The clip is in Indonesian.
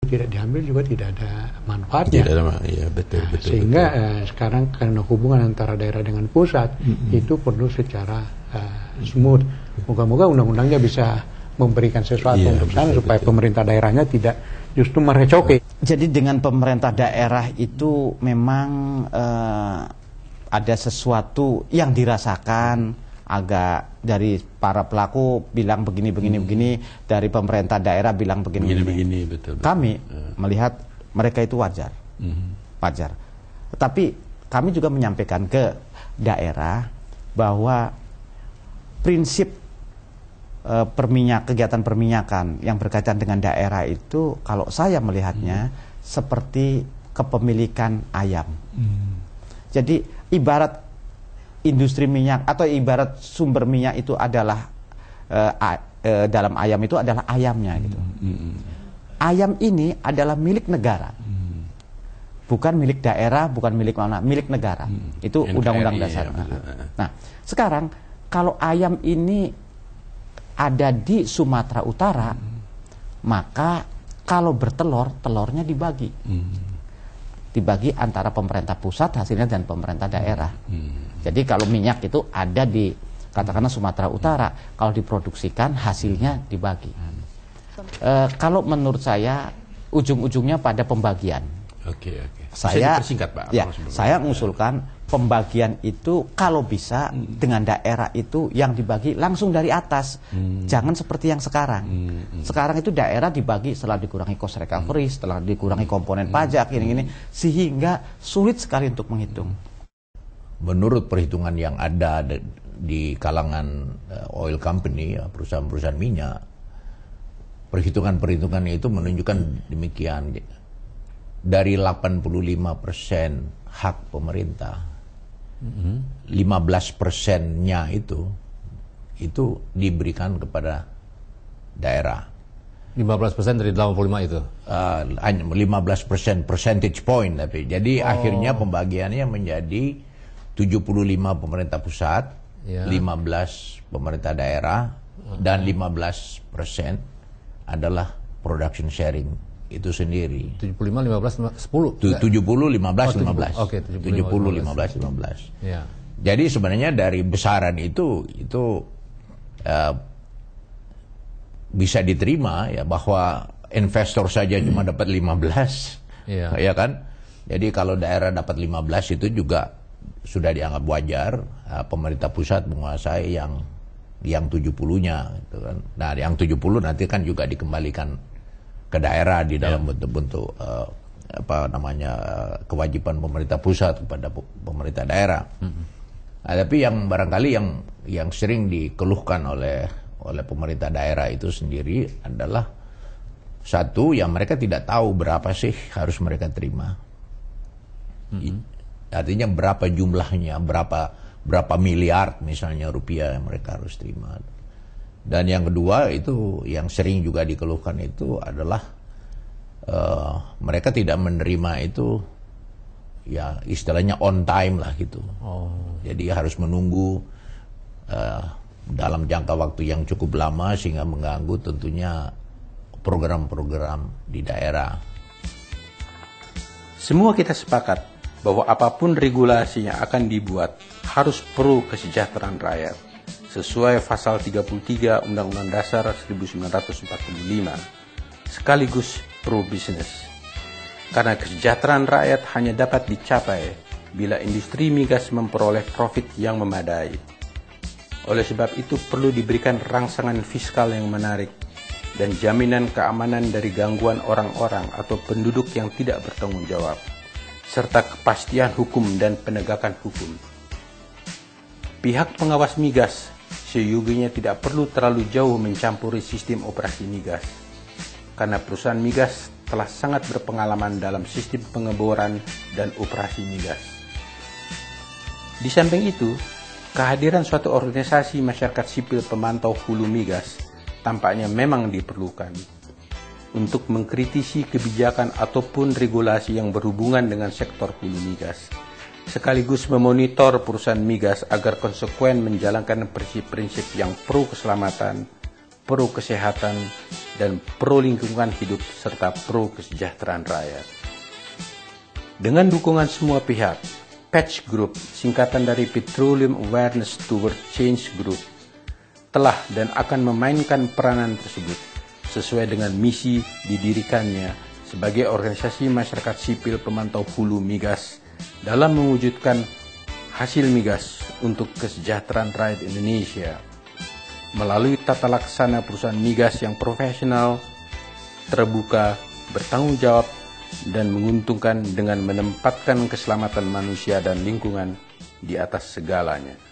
tidak diambil juga tidak ada manfaatnya. Iya, betul. Sehingga sekarang karena hubungan antara daerah dengan pusat itu perlu secara smooth. Moga-moga undang-undangnya bisa memberikan sesuatu untuk sana supaya pemerintah daerahnya tidak justru merecoki. Jadi dengan pemerintah daerah itu memang ada sesuatu yang dirasakan agak dari para pelaku bilang begini, dari pemerintah daerah bilang begini. Betul. Kami melihat mereka itu wajar. Tetapi kami juga menyampaikan ke daerah bahwa prinsip kegiatan perminyakan yang berkaitan dengan daerah itu, kalau saya melihatnya seperti kepemilikan ayam. Jadi ibarat industri minyak atau ibarat sumber minyak itu adalah dalam ayam itu adalah ayamnya gitu. Ayam ini adalah milik negara, bukan milik daerah, bukan milik mana, milik negara. Itu undang-undang dasar. Nah, sekarang kalau ayam ini ada di Sumatera Utara, maka kalau bertelur, telurnya dibagi. Dibagi antara pemerintah pusat hasilnya dan pemerintah daerah. Jadi kalau minyak itu ada di katakanlah Sumatera Utara, kalau diproduksikan hasilnya dibagi. Kalau menurut saya ujung-ujungnya pada pembagian. Oke. Saya persingkat, Pak. Ya, saya mengusulkan pembagian itu kalau bisa dengan daerah itu yang dibagi langsung dari atas. Jangan seperti yang sekarang. Sekarang itu daerah dibagi setelah dikurangi cost recovery, setelah dikurangi komponen pajak, ini sehingga sulit sekali untuk menghitung. Menurut perhitungan yang ada di kalangan oil company, perusahaan-perusahaan minyak, perhitungan-perhitungan itu menunjukkan demikian. Dari 85% hak pemerintah, 15%-nya itu diberikan kepada daerah. 15% dari 85 itu? 15% percentage point. Tapi jadi akhirnya pembagiannya menjadi 75 pemerintah pusat, 15 pemerintah daerah, dan 15% adalah production sharing itu sendiri. 75, 15, 10? 70, 15, 15. Oke, 70, 15, 15. Ya. Jadi sebenarnya dari besaran itu bisa diterima ya, bahwa investor saja cuma dapat 15. Ya kan? Jadi kalau daerah dapat 15 itu juga sudah dianggap wajar. Pemerintah pusat menguasai yang 70-nya gitu kan. Nah, yang 70 nanti kan juga dikembalikan ke daerah di dalam bentuk-bentuk kewajiban pemerintah pusat kepada pemerintah daerah. Nah, tapi yang barangkali yang sering dikeluhkan oleh pemerintah daerah itu sendiri adalah satu, yang mereka tidak tahu berapa sih harus mereka terima. Artinya berapa jumlahnya, berapa miliar misalnya rupiah yang mereka harus terima. Dan yang kedua itu yang sering juga dikeluhkan itu adalah mereka tidak menerima itu ya istilahnya on time lah gitu. Jadi harus menunggu dalam jangka waktu yang cukup lama sehingga mengganggu tentunya program-program di daerah. Semua kita sepakat bahwa apapun regulasi yang akan dibuat harus pro kesejahteraan rakyat, sesuai pasal 33 Undang-Undang Dasar 1945, sekaligus pro-bisnis. Karena kesejahteraan rakyat hanya dapat dicapai bila industri migas memperoleh profit yang memadai. Oleh sebab itu perlu diberikan rangsangan fiskal yang menarik dan jaminan keamanan dari gangguan orang-orang atau penduduk yang tidak bertanggung jawab, serta kepastian hukum dan penegakan hukum. Pihak pengawas migas seyogianya tidak perlu terlalu jauh mencampuri sistem operasi migas, karena perusahaan migas telah sangat berpengalaman dalam sistem pengeboran dan operasi migas. Di samping itu, kehadiran suatu organisasi masyarakat sipil pemantau hulu migas tampaknya memang diperlukan untuk mengkritisi kebijakan ataupun regulasi yang berhubungan dengan sektor hulu migas, sekaligus memonitor perusahaan migas agar konsekuen menjalankan prinsip-prinsip yang pro keselamatan, pro kesehatan, dan pro lingkungan hidup serta pro kesejahteraan rakyat. Dengan dukungan semua pihak, PATCH Group, singkatan dari Petroleum Awareness Toward Change Group, telah dan akan memainkan peranan tersebut sesuai dengan misi didirikannya sebagai organisasi masyarakat sipil pemantau hulu migas dalam mewujudkan hasil migas untuk kesejahteraan rakyat Indonesia melalui tata laksana perusahaan migas yang profesional, terbuka, bertanggung jawab, dan menguntungkan dengan menempatkan keselamatan manusia dan lingkungan di atas segalanya.